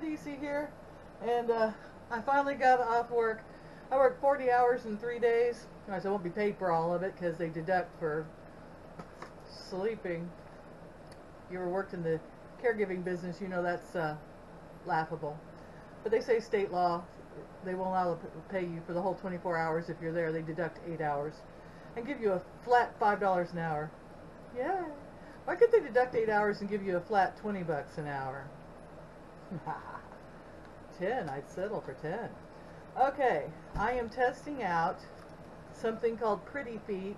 DC here, and I finally got off work. I worked 40 hours in 3 days. I won't be paid for all of it because they deduct for sleeping. You ever worked in the caregiving business, you know that's laughable. But they say state law, they won't allow to pay you for the whole 24 hours if you're there. They deduct 8 hours and give you a flat $5 an hour. Yeah. Why could they deduct 8 hours and give you a flat 20 bucks an hour? 10, I'd settle for 10. Okay, I am testing out something called Pretty Feet.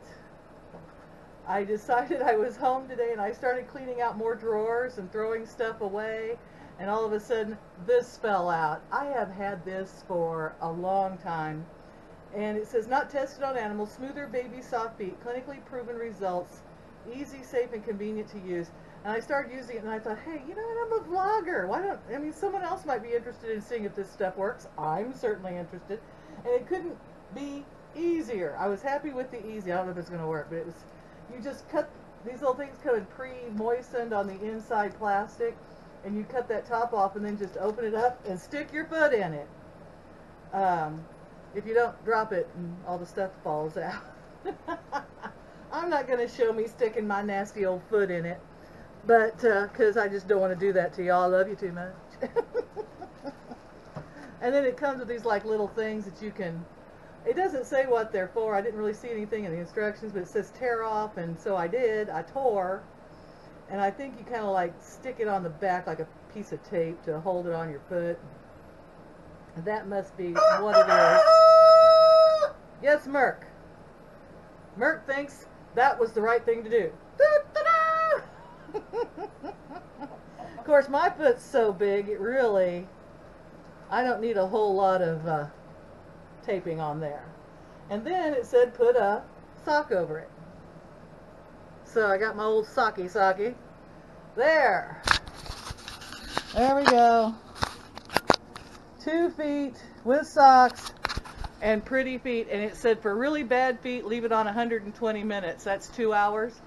I decided I was home today and I started cleaning out more drawers and throwing stuff away, and all of a sudden this fell out. I have had this for a long time, and it says not tested on animals, smoother baby soft feet, clinically proven results, easy, safe, and convenient to use. And I started using it and I thought, hey, you know what, I'm a vlogger. Why don't, I mean, someone else might be interested in seeing if this stuff works. I'm certainly interested. And it couldn't be easier. I was happy with the easy. I don't know if it's going to work, but it was, you just cut, these little things come in pre-moistened on the inside plastic, and you cut that top off and then just open it up and stick your foot in it. If you don't drop it and all the stuff falls out. I'm not going to show me sticking my nasty old foot in it, but because I just don't want to do that to y'all. I love you too much. And then it comes with these like little things that you can, it doesn't say what they're for. I didn't really see anything in the instructions, but it says tear off, and so I did. I tore, and I think you kind of like stick it on the back like a piece of tape to hold it on your foot. And that must be what it is. Yes, Merc. Merc thinks that was the right thing to do. Of course, my foot's so big, it really, I don't need a whole lot of taping on there. And then it said put a sock over it. So I got my old socky. There. There we go. 2 feet with socks and Pretty Feet, and it said for really bad feet, leave it on 120 minutes. That's 2 hours.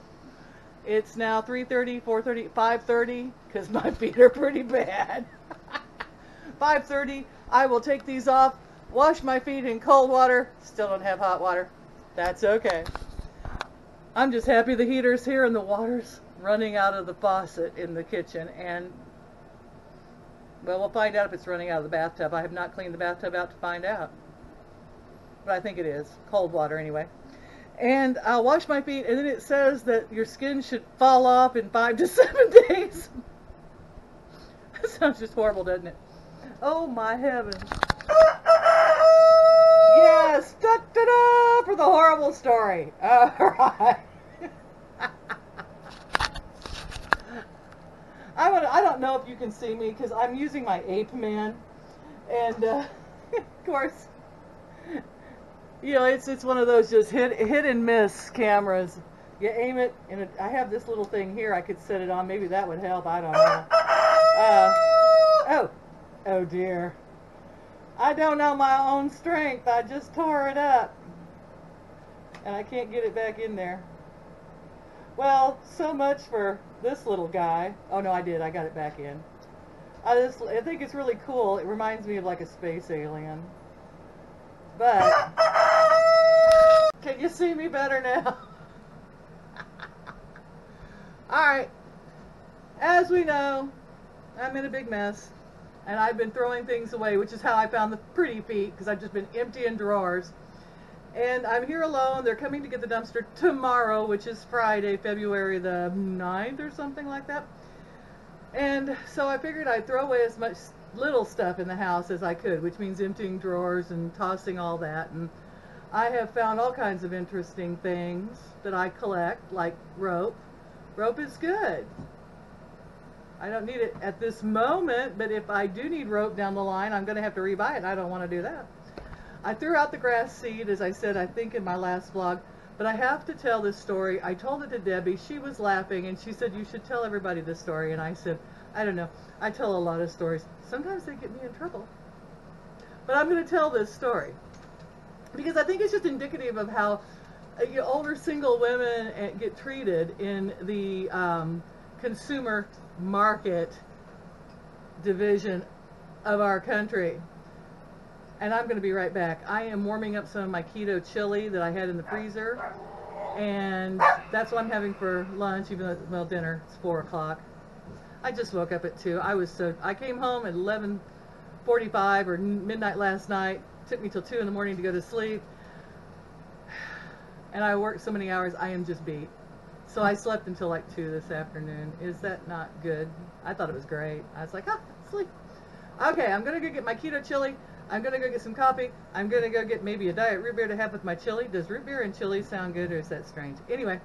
It's now 3:30, 4:30, 5:30, because my feet are pretty bad. 5:30, I will take these off, wash my feet in cold water. Still don't have hot water. That's okay. I'm just happy the heater's here and the water's running out of the faucet in the kitchen. And, well, we'll find out if it's running out of the bathtub. I have not cleaned the bathtub out to find out. But I think it is. Cold water anyway. And I'll wash my feet, and then it says that your skin should fall off in 5 to 7 days. That sounds just horrible, doesn't it? Oh my heavens. Yes! Da-da-da! For the horrible story. Alright. I don't know if you can see me because I'm using my Ape Man. And, of course, you know, it's one of those just hit and miss cameras. You aim it, and I have this little thing here I could set it on. Maybe that would help. I don't know. Oh dear. I don't know my own strength. I just tore it up. And I can't get it back in there. Well, so much for this little guy. Oh no, I did. I got it back in. I think it's really cool. It reminds me of like a space alien. But can you see me better now? Alright. As we know, I'm in a big mess. And I've been throwing things away, which is how I found the Pretty Feet, because I've just been emptying drawers. And I'm here alone. They're coming to get the dumpster tomorrow, which is Friday, February the 9th or something like that. And so I figured I'd throw away as much little stuff in the house as I could, which means emptying drawers and tossing all that. And I have found all kinds of interesting things that I collect, like rope. Rope is good. I don't need it at this moment, but if I do need rope down the line, I'm going to have to rebuy it, and I don't want to do that. I threw out the grass seed, as I said, I think in my last vlog, but I have to tell this story. I told it to Debbie. She was laughing, and she said, you should tell everybody this story. And I said, I don't know. I tell a lot of stories. Sometimes they get me in trouble. But I'm going to tell this story because I think it's just indicative of how older single women get treated in the consumer market division of our country. And I'm going to be right back. I am warming up some of my keto chili that I had in the freezer. And that's what I'm having for lunch, even though, well, dinner. It's 4 o'clock. I just woke up at 2. I came home at 11:45 or midnight last night. It took me till 2 in the morning to go to sleep. And I worked so many hours, I am just beat. So I slept until like 2 this afternoon. Is that not good? I thought it was great. I was like, sleep. Okay, I'm going to go get my keto chili. I'm going to go get some coffee. I'm going to go get maybe a diet root beer to have with my chili. Does root beer and chili sound good, or is that strange? Anyway,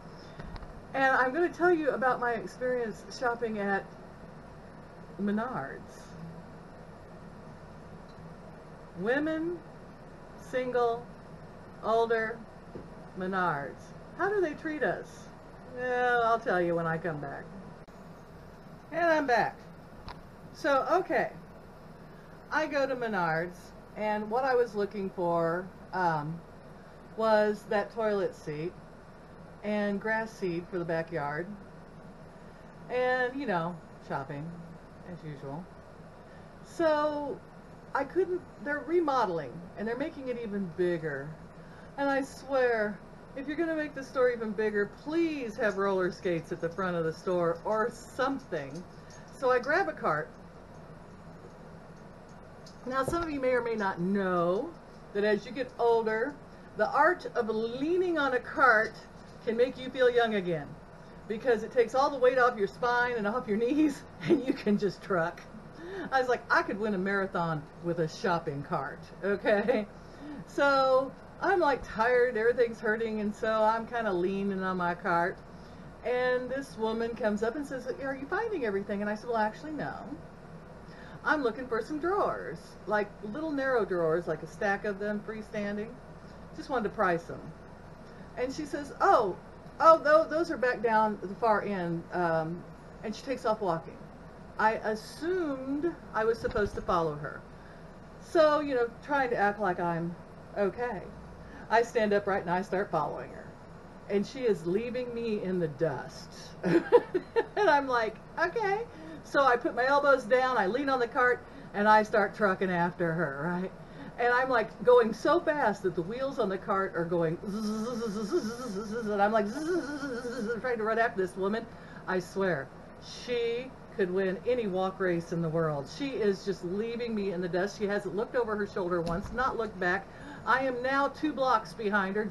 and I'm going to tell you about my experience shopping at Menards. Women, single, older, Menards. How do they treat us? Well, I'll tell you when I come back. And I'm back. So, okay. I go to Menards, and what I was looking for was that toilet seat and grass seed for the backyard, and, you know, shopping, as usual. So, I couldn't, they're remodeling, and they're making it even bigger. And I swear, if you're going to make the store even bigger, please have roller skates at the front of the store or something. So I grab a cart. Now, some of you may or may not know that as you get older, the art of leaning on a cart can make you feel young again, because it takes all the weight off your spine and off your knees, and you can just truck. I was like, I could win a marathon with a shopping cart, okay? So I'm like tired, everything's hurting, and so I'm kind of leaning on my cart. And this woman comes up and says, are you finding everything? And I said, well, actually, no. I'm looking for some drawers, like little narrow drawers, like a stack of them freestanding. Just wanted to price them. And she says, those are back down at the far end. And she takes off walking. I assumed I was supposed to follow her. So, you know, trying to act like I'm okay. I stand upright and I start following her. And she is leaving me in the dust. And I'm like, okay. So I put my elbows down, I lean on the cart, and I start trucking after her, right? And I'm like going so fast that the wheels on the cart are going and I'm like trying to run after this woman. I swear, she could win any walk race in the world. She is just leaving me in the dust. She hasn't looked over her shoulder once, not looked back. I am now 2 blocks behind her,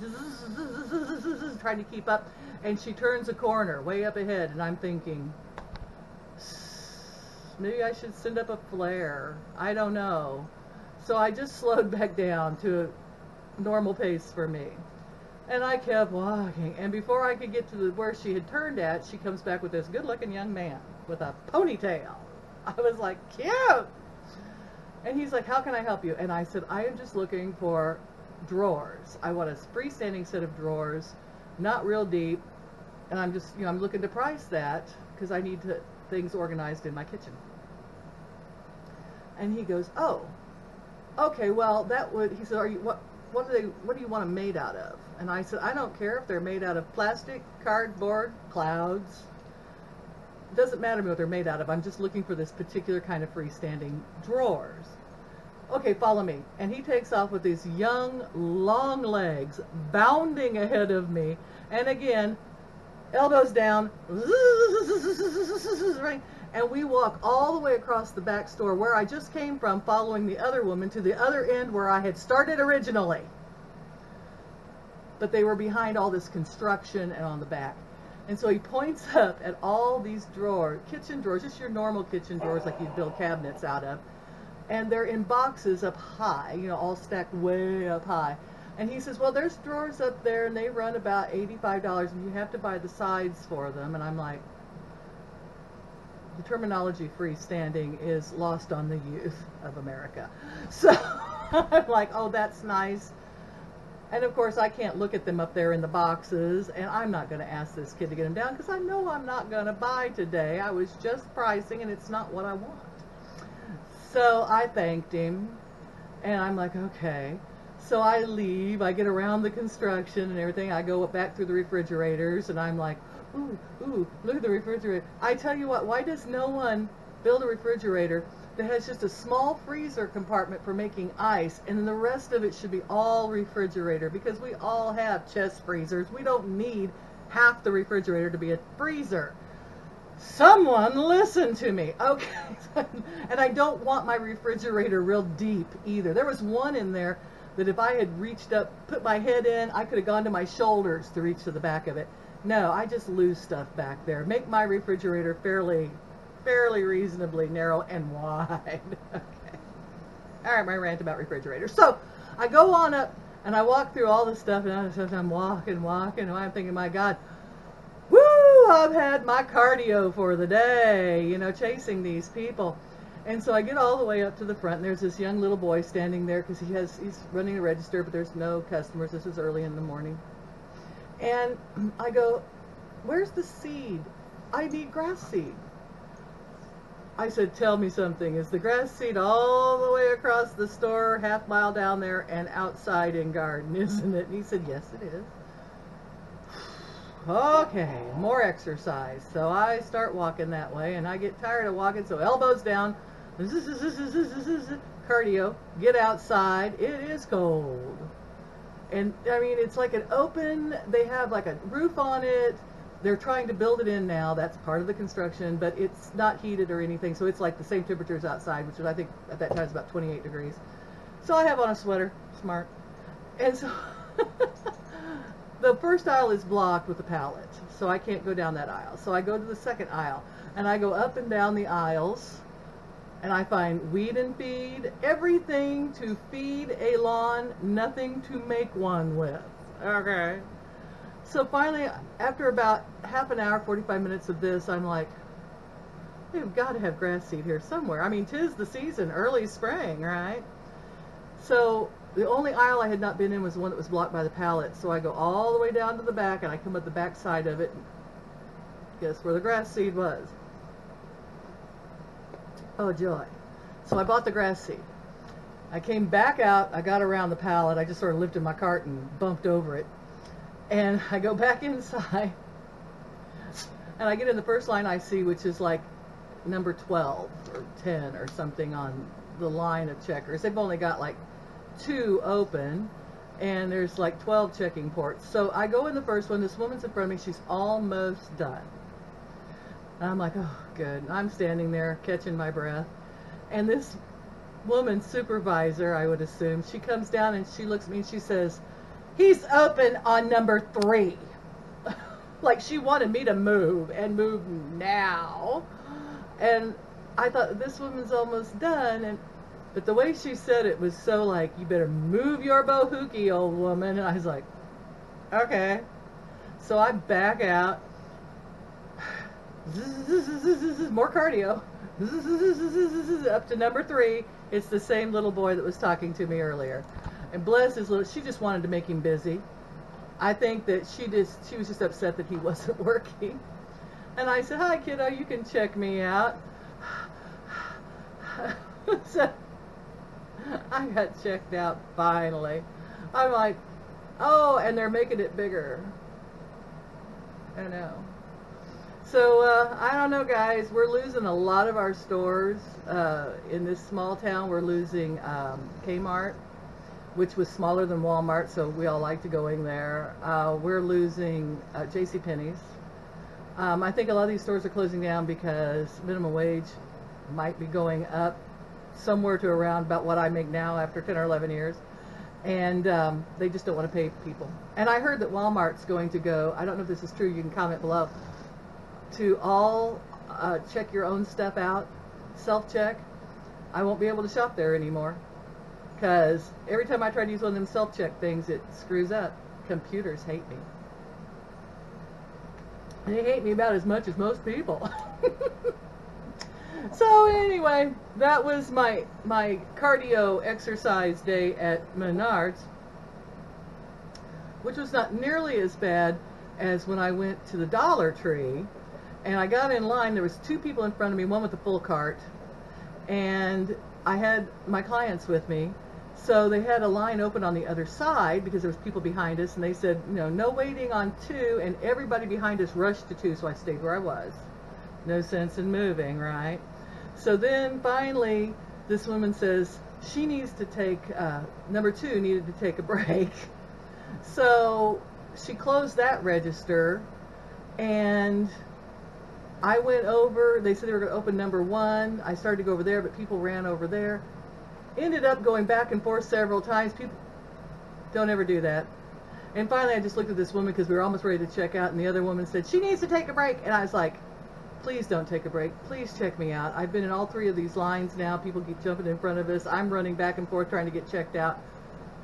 trying to keep up, and she turns a corner way up ahead, and I'm thinking, maybe I should send up a flare. I don't know. So I just slowed back down to a normal pace for me. And I kept walking. And before I could get to where she had turned at, she comes back with this good-looking young man with a ponytail. I was like, cute! And he's like, how can I help you? And I said, I am just looking for drawers. I want a freestanding set of drawers, not real deep. And I'm just, you know, I'm looking to price that because I need things organized in my kitchen. And he goes, oh, okay, well, that would, he said, what do you want them made out of? And I said, I don't care if they're made out of plastic, cardboard, clouds. It doesn't matter what they're made out of. I'm just looking for this particular kind of freestanding drawers. Okay, follow me. And he takes off with these young, long legs, bounding ahead of me. And again, elbows down, right? And we walk all the way across the back store where I just came from, following the other woman to the other end where I had started originally. But they were behind all this construction and on the back. And so he points up at all these drawers, kitchen drawers, just your normal kitchen drawers like you'd build cabinets out of. And they're in boxes up high, you know, all stacked way up high. And he says, well, there's drawers up there and they run about $85 and you have to buy the sides for them. And I'm like, the terminology freestanding is lost on the youth of America. So I'm like, oh, that's nice. And of course, I can't look at them up there in the boxes, and I'm not going to ask this kid to get them down because I know I'm not going to buy today. I was just pricing, and it's not what I want. So I thanked him, and I'm like, okay. So I leave. I get around the construction and everything. I go back through the refrigerators, and I'm like, ooh, look at the refrigerator. I tell you what, why does no one build a refrigerator that has just a small freezer compartment for making ice, and then the rest of it should be all refrigerator, because we all have chest freezers. We don't need half the refrigerator to be a freezer. Someone listen to me, okay? And I don't want my refrigerator real deep either. There was one in there that if I had reached up, put my head in, I could have gone to my shoulders to reach to the back of it. No, I just lose stuff back there. Make my refrigerator fairly reasonably narrow and wide. Okay. All right, my rant about refrigerators. So I go on up and I walk through all this stuff, and I'm walking, and I'm thinking, my God, woo, I've had my cardio for the day, you know, chasing these people. And so I get all the way up to the front, and there's this young little boy standing there because he's running a register, but there's no customers. This is early in the morning. And I go, where's the seed? I need grass seed. I said, tell me something. Is the grass seed all the way across the store, half mile down there, and outside in garden, isn't it? And he said, yes, it is. Okay, more exercise. So I start walking that way, and I get tired of walking, so elbows down, cardio, get outside. It is cold. And, I mean, it's like an open, they have like a roof on it. They're trying to build it in now. That's part of the construction, but it's not heated or anything, so it's like the same temperatures outside, which was, I think, at that time is about 28 degrees. So I have on a sweater, smart. And so the first aisle is blocked with a pallet, so I can't go down that aisle. So I go to the second aisle, and I go up and down the aisles, and I find weed and feed, everything to feed a lawn, nothing to make one with. Okay. So finally, after about half an hour, 45 minutes of this, I'm like, we've got to have grass seed here somewhere. I mean, 'tis the season, early spring, right? So the only aisle I had not been in was the one that was blocked by the pallet. So I go all the way down to the back, and I come up the back side of it. Guess where the grass seed was? Oh, joy. So I bought the grass seed. I came back out. I got around the pallet. I just sort of lifted my cart and bumped over it. And I go back inside, and I get in the first line I see, which is like number 12 or 10 or something on the line of checkers. They've only got like 2 open, and there's like 12 checking ports. So I go in the first one. This woman's in front of me. She's almost done. And I'm like, oh, good. I'm standing there catching my breath. And this woman, supervisor, I would assume, she comes down and she looks at me and she says, he's open on number 3. Like she wanted me to move, and move now. And I thought, this woman's almost done. But the way she said it was so like, you better move your bohookie, old woman. And I was like, okay. So I back out. More cardio. Up to number 3. It's the same little boy that was talking to me earlier. And bless his little, she just wanted to make him busy. I think that she was just upset that he wasn't working. And I said, hi kiddo, you can check me out. So I got checked out finally. I'm like, oh, and they're making it bigger. I know. So, I don't know, guys. We're losing a lot of our stores. In this small town, we're losing Kmart, which was smaller than Walmart, so we all liked going there. We're losing JCPenney's. I think a lot of these stores are closing down because minimum wage might be going up somewhere to around about what I make now after 10 or 11 years. And they just don't want to pay people. And I heard that Walmart's going to go, I don't know if this is true, you can comment below, to all check your own stuff out, self-check. I won't be able to shop there anymore because every time I try to use one of them self-check things, it screws up. Computers hate me. They hate me about as much as most people. So anyway, that was my cardio exercise day at Menards, which was not nearly as bad as when I went to the Dollar Tree. And I got in line. There was 2 people in front of me, one with a full cart, and I had my clients with me. So they had a line open on the other side because there was people behind us, and they said, you know, no waiting on 2, and everybody behind us rushed to 2, so I stayed where I was. No sense in moving, right? So then finally, this woman says she needs to take, number 2 needed to take a break. So she closed that register, and I went over. They said they were going to open number 1. I started to go over there, but people ran over there. Ended up going back and forth several times. People don't ever do that. And finally, I just looked at this woman because we were almost ready to check out, and the other woman said, she needs to take a break. And I was like, please don't take a break. Please check me out. I've been in all 3 of these lines now. People keep jumping in front of us. I'm running back and forth trying to get checked out.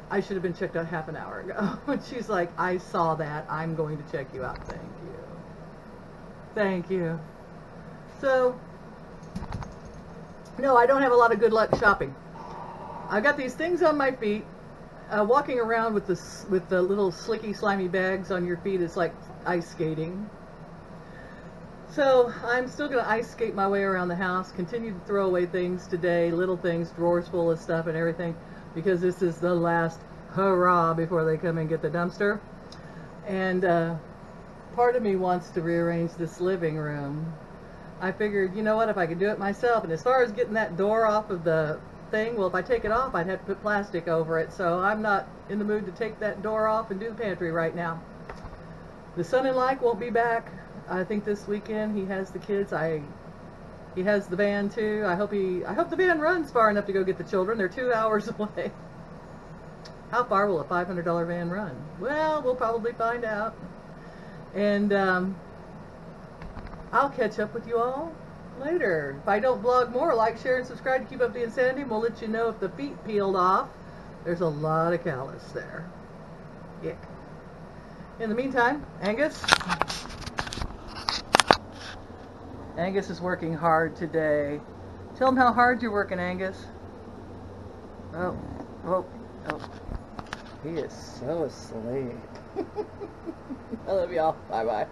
I should have been checked out half an hour ago. And she's like, I saw that. I'm going to check you out. Thank you. Thank you. So, no, I don't have a lot of good luck shopping. I've got these things on my feet. Walking around with the little slicky, slimy bags on your feet is like ice skating. So I'm still going to ice skate my way around the house, continue to throw away things today, little things, drawers full of stuff and everything, because this is the last hurrah before they come and get the dumpster. And part of me wants to rearrange this living room. I figured, you know what, if I could do it myself, and as far as getting that door off of the thing, well, if I take it off, I'd have to put plastic over it, so I'm not in the mood to take that door off and do the pantry right now. The son-in-law won't be back. I think this weekend. He has the kids. He has the van too. I hope the van runs far enough to go get the children. They're 2 hours away. How far will a $500 van run? Well, we'll probably find out. And I'll catch up with you all later. If I don't vlog more, like, share, and subscribe to keep up the insanity. And we'll let you know if the feet peeled off. There's a lot of callus there. Yuck. In the meantime, Angus is working hard today. Tell him how hard you're working, Angus. Oh. He is so asleep. I love y'all. Bye-bye.